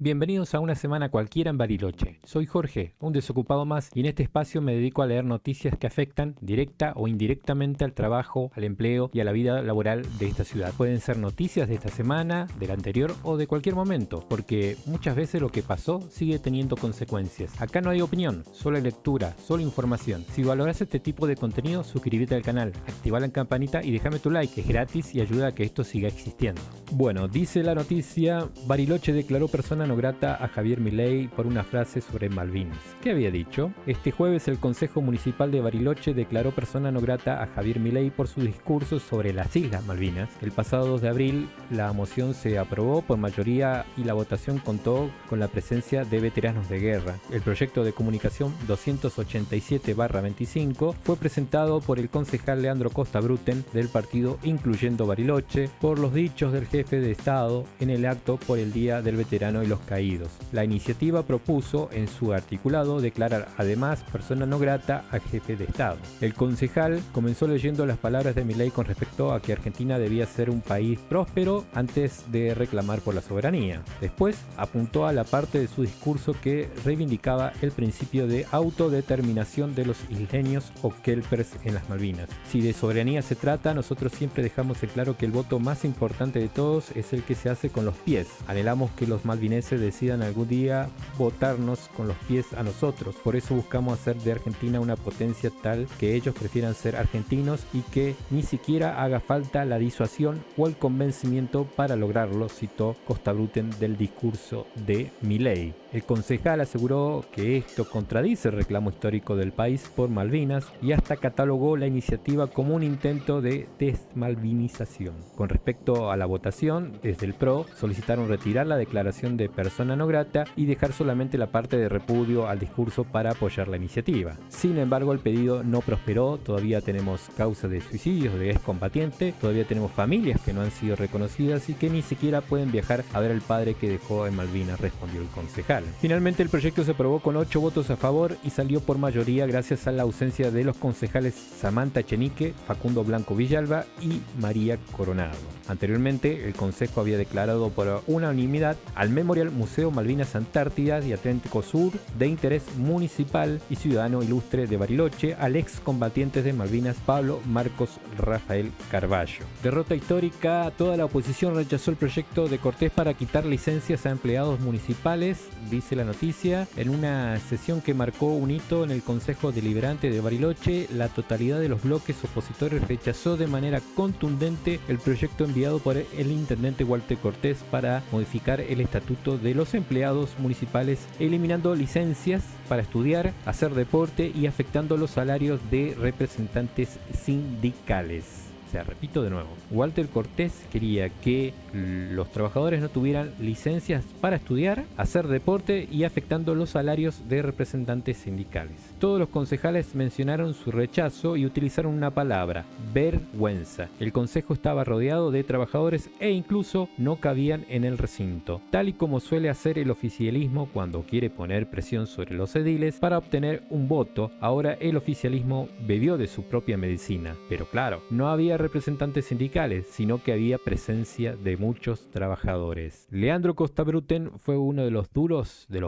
Bienvenidos a una semana cualquiera en Bariloche. Soy Jorge, un desocupado más, y en este espacio me dedico a leer noticias que afectan directa o indirectamente al trabajo, al empleo y a la vida laboral de esta ciudad. Pueden ser noticias de esta semana, del anterior o de cualquier momento, porque muchas veces lo que pasó sigue teniendo consecuencias. Acá no hay opinión, solo hay lectura, solo información. Si valoras este tipo de contenido, suscríbete al canal, activa la campanita y déjame tu like, es gratis y ayuda a que esto siga existiendo. Bueno, dice la noticia: Bariloche declaró persona no grata a Javier Milei por una frase sobre Malvinas. ¿Qué había dicho? Este jueves el Consejo Municipal de Bariloche declaró persona no grata a Javier Milei por su discurso sobre las Islas Malvinas. El pasado 2 de abril la moción se aprobó por mayoría y la votación contó con la presencia de veteranos de guerra. El proyecto de comunicación 287/25 fue presentado por el concejal Leandro Costa Bruten del partido Incluyendo Bariloche por los dichos del jefe de Estado en el acto por el Día del Veterano y los Caídos. La iniciativa propuso en su articulado declarar además persona no grata al jefe de Estado. El concejal comenzó leyendo las palabras de Milei con respecto a que Argentina debía ser un país próspero antes de reclamar por la soberanía. Después apuntó a la parte de su discurso que reivindicaba el principio de autodeterminación de los isleños o kelpers en las Malvinas. Si de soberanía se trata, nosotros siempre dejamos en claro que el voto más importante de todos es el que se hace con los pies. Anhelamos que los malvineses decidan algún día votarnos con los pies a nosotros. Por eso buscamos hacer de Argentina una potencia tal que ellos prefieran ser argentinos y que ni siquiera haga falta la disuasión o el convencimiento para lograrlo, citó Costa Bruten del discurso de Milei. El concejal aseguró que esto contradice el reclamo histórico del país por Malvinas y hasta catalogó la iniciativa como un intento de desmalvinización. Con respecto a la votación, desde el PRO solicitaron retirar la declaración de persona no grata y dejar solamente la parte de repudio al discurso para apoyar la iniciativa. Sin embargo, el pedido no prosperó, todavía tenemos causas de suicidios de excombatientes, todavía tenemos familias que no han sido reconocidas y que ni siquiera pueden viajar a ver al padre que dejó en Malvinas, respondió el concejal. Finalmente el proyecto se aprobó con 8 votos a favor y salió por mayoría gracias a la ausencia de los concejales Samantha Echenique, Facundo Blanco Villalba y María Coronado. Anteriormente, el Consejo había declarado por unanimidad al Memorial Museo Malvinas Antártidas y Atlántico Sur de interés municipal y ciudadano ilustre de Bariloche al excombatiente de Malvinas Pablo Marcos Rafael Carballo. Derrota histórica, toda la oposición rechazó el proyecto de Cortés para quitar licencias a empleados municipales, dice la noticia. En una sesión que marcó un hito en el Consejo Deliberante de Bariloche, la totalidad de los bloques opositores rechazó de manera contundente el proyecto enviado por el intendente Walter Cortés para modificar el estatuto de los empleados municipales, eliminando licencias para estudiar, hacer deporte y afectando los salarios de representantes sindicales. O sea, repito de nuevo, Walter Cortés quería que los trabajadores no tuvieran licencias para estudiar, hacer deporte y afectando los salarios de representantes sindicales. Todos los concejales mencionaron su rechazo y utilizaron una palabra: vergüenza. El consejo estaba rodeado de trabajadores e incluso no cabían en el recinto, tal y como suele hacer el oficialismo cuando quiere poner presión sobre los ediles para obtener un voto. Ahora el oficialismo bebió de su propia medicina, pero claro, no había representantes sindicales, sino que había presencia de muchos trabajadores. Leandro Costa Bruten fue uno de los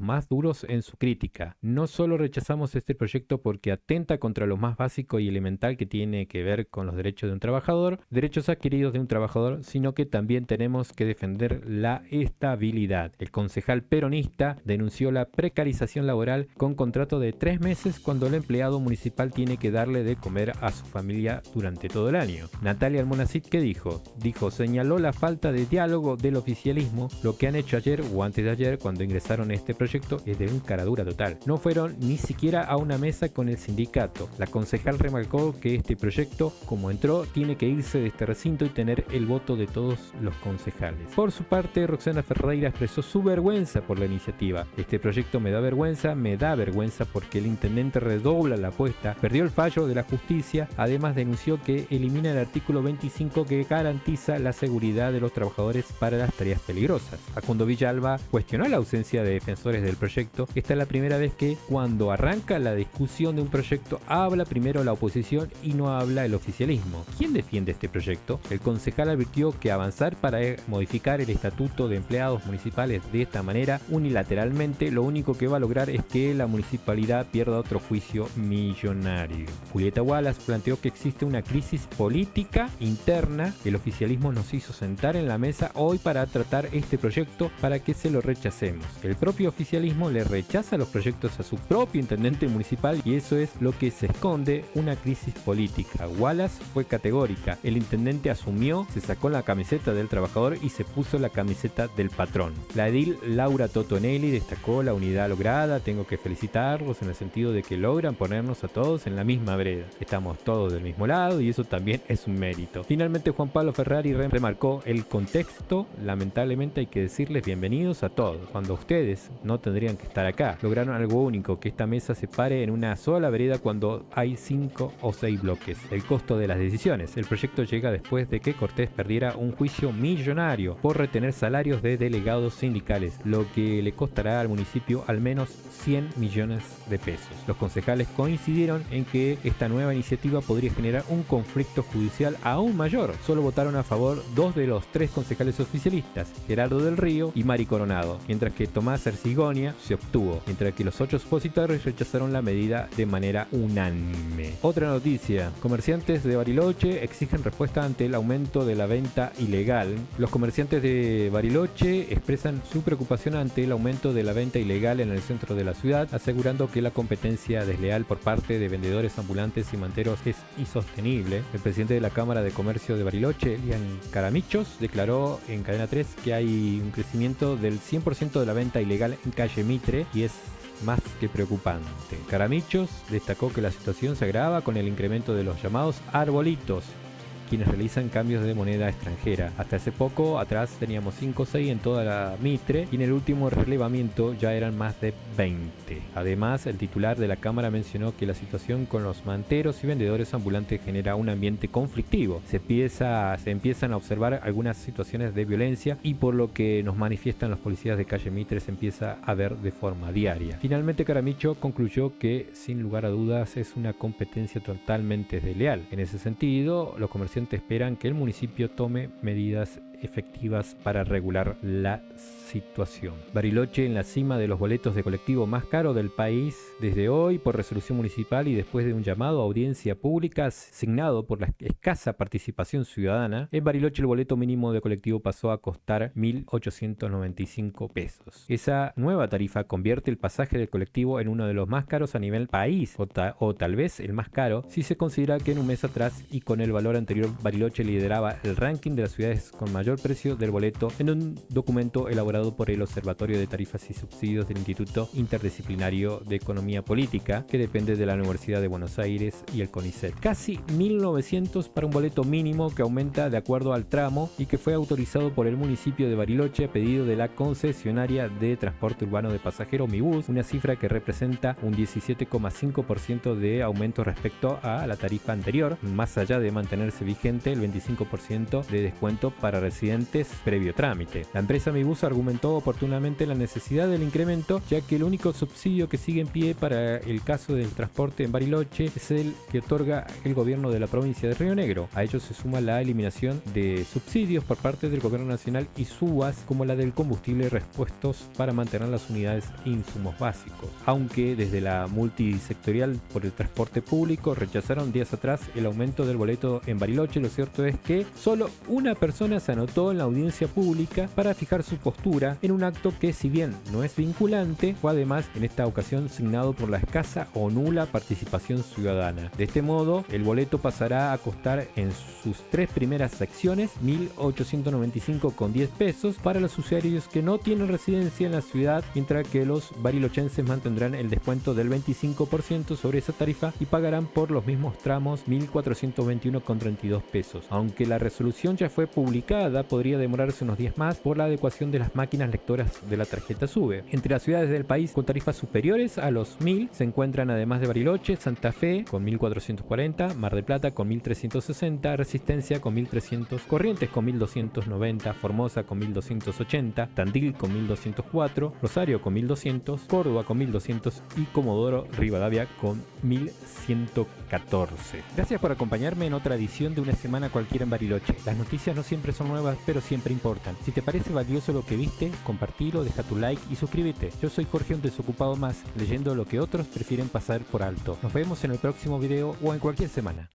más duros en su crítica. No solo rechazamos este proyecto porque atenta contra lo más básico y elemental que tiene que ver con los derechos de un trabajador, derechos adquiridos de un trabajador, sino que también tenemos que defender la estabilidad. El concejal peronista denunció la precarización laboral con contrato de 3 meses cuando el empleado municipal tiene que darle de comer a su familia durante todo el año. Natalia Almonacid, ¿qué dijo? Señaló la falta de diálogo del oficialismo. Lo que han hecho ayer o antes de ayer cuando ingresaron a este proyecto es de un caradura total. No fueron ni siquiera a una mesa con el sindicato. La concejal remarcó que este proyecto, como entró, tiene que irse de este recinto y tener el voto de todos los concejales. Por su parte, Roxana Ferreira expresó su vergüenza por la iniciativa. Este proyecto me da vergüenza porque el intendente redobla la apuesta, perdió el fallo de la justicia, además denunció que elimina el artículo 25 que garantiza la seguridad de los trabajadores para las tareas peligrosas. Facundo Villalba cuestionó la ausencia de defensores del proyecto. Esta es la primera vez que, cuando arranca la discusión de un proyecto, habla primero la oposición y no habla el oficialismo. ¿Quién defiende este proyecto? El concejal advirtió que avanzar para modificar el estatuto de empleados municipales de esta manera unilateralmente lo único que va a lograr es que la municipalidad pierda otro juicio millonario. Julieta Wallace planteó que existe una crisis política interna. El oficialismo nos hizo sentar en la mesa hoy para tratar este proyecto para que se lo rechacemos. El propio oficialismo le rechaza los proyectos a su propio intendente municipal y eso es lo que se esconde, una crisis política. Wallace fue categórica. El intendente asumió, se sacó la camiseta del trabajador y se puso la camiseta del patrón. La edil Laura Totonelli destacó la unidad lograda. Tengo que felicitarlos en el sentido de que logran ponernos a todos en la misma vereda. Estamos todos del mismo lado y eso también es un mérito. Finalmente Juan Pablo Ferrari remarcó el contexto. Lamentablemente hay que decirles bienvenidos a todos, cuando ustedes no tendrían que estar acá. Lograron algo único, que esta mesa se pare en una sola vereda cuando hay 5 o 6 bloques. El costo de las decisiones. El proyecto llega después de que Cortés perdiera un juicio millonario por retener salarios de delegados sindicales, lo que le costará al municipio al menos 100 millones de pesos. Los concejales coincidieron en que esta nueva iniciativa podría generar un conflicto judicial aún mayor. Solo votaron a favor 2 de los 3 concejales oficialistas, Gerardo del Río y Mari Coronado, mientras que Tomás Ercigonia se obtuvo, mientras que los 8 opositores rechazaron la medida de manera unánime. Otra noticia: comerciantes de Bariloche exigen respuesta ante el aumento de la venta ilegal. Los comerciantes de Bariloche expresan su preocupación ante el aumento de la venta ilegal en el centro de la ciudad, asegurando que la competencia desleal por parte de vendedores ambulantes y manteros es insostenible. El presidente de la Cámara de Comercio de Bariloche, Elian Caramichos, declaró en Cadena 3 que hay un crecimiento del 100% de la venta ilegal en calle Mitre y es más que preocupante. Caramichos destacó que la situación se agrava con el incremento de los llamados arbolitos, quienes realizan cambios de moneda extranjera. Hasta hace poco atrás teníamos 5 o 6 en toda la Mitre y en el último relevamiento ya eran más de 20. Además, el titular de la Cámara mencionó que la situación con los manteros y vendedores ambulantes genera un ambiente conflictivo. Se empiezan a observar algunas situaciones de violencia y por lo que nos manifiestan los policías de calle Mitre se empieza a ver de forma diaria. Finalmente, Caramicho concluyó que sin lugar a dudas es una competencia totalmente desleal. En ese sentido, los comerciantes esperan que el municipio tome medidas efectivas para regular la situación. Bariloche en la cima de los boletos de colectivo más caros del país desde hoy por resolución municipal y después de un llamado a audiencia pública signado por la escasa participación ciudadana. En Bariloche el boleto mínimo de colectivo pasó a costar 1.895 pesos. Esa nueva tarifa convierte el pasaje del colectivo en uno de los más caros a nivel país o tal vez el más caro si se considera que en un mes atrás y con el valor anterior Bariloche lideraba el ranking de las ciudades con mayor precio del boleto en un documento elaborado por el Observatorio de Tarifas y Subsidios del Instituto Interdisciplinario de Economía Política, que depende de la Universidad de Buenos Aires y el CONICET. Casi 1.900 para un boleto mínimo que aumenta de acuerdo al tramo y que fue autorizado por el municipio de Bariloche a pedido de la concesionaria de transporte urbano de pasajeros Mibus, una cifra que representa un 17,5% de aumento respecto a la tarifa anterior, más allá de mantenerse vigente el 25% de descuento para residentes previo trámite. La empresa Mibus argumentó oportunamente la necesidad del incremento, ya que el único subsidio que sigue en pie para el caso del transporte en Bariloche es el que otorga el gobierno de la provincia de Río Negro. A ello se suma la eliminación de subsidios por parte del gobierno nacional y subas como la del combustible y repuestos para mantener las unidades e insumos básicos. Aunque desde la multisectorial por el transporte público rechazaron días atrás el aumento del boleto en Bariloche, lo cierto es que solo una persona se anotó en la audiencia pública para fijar su postura en un acto que, si bien no es vinculante, fue además en esta ocasión signado por la escasa o nula participación ciudadana. De este modo, el boleto pasará a costar en sus 3 primeras secciones 1.895,10 pesos para los usuarios que no tienen residencia en la ciudad, mientras que los barilochenses mantendrán el descuento del 25% sobre esa tarifa y pagarán por los mismos tramos 1.421,32 pesos. Aunque la resolución ya fue publicada, podría demorarse unos días más por la adecuación de las máquinas lectoras de la tarjeta SUBE. Entre las ciudades del país con tarifas superiores a los 1000 se encuentran, además de Bariloche, Santa Fe con 1440, Mar del Plata con 1360, Resistencia con 1300, Corrientes con 1290, Formosa con 1280, Tandil con 1204, Rosario con 1200, Córdoba con 1200 y Comodoro Rivadavia con 1114. Gracias por acompañarme en otra edición de Una Semana Cualquiera en Bariloche. Las noticias no siempre son nuevas, pero siempre importan. Si te parece valioso lo que viste, compartilo, deja tu like y suscríbete. Yo soy Jorge, un desocupado más, leyendo lo que otros prefieren pasar por alto. Nos vemos en el próximo video o en cualquier semana.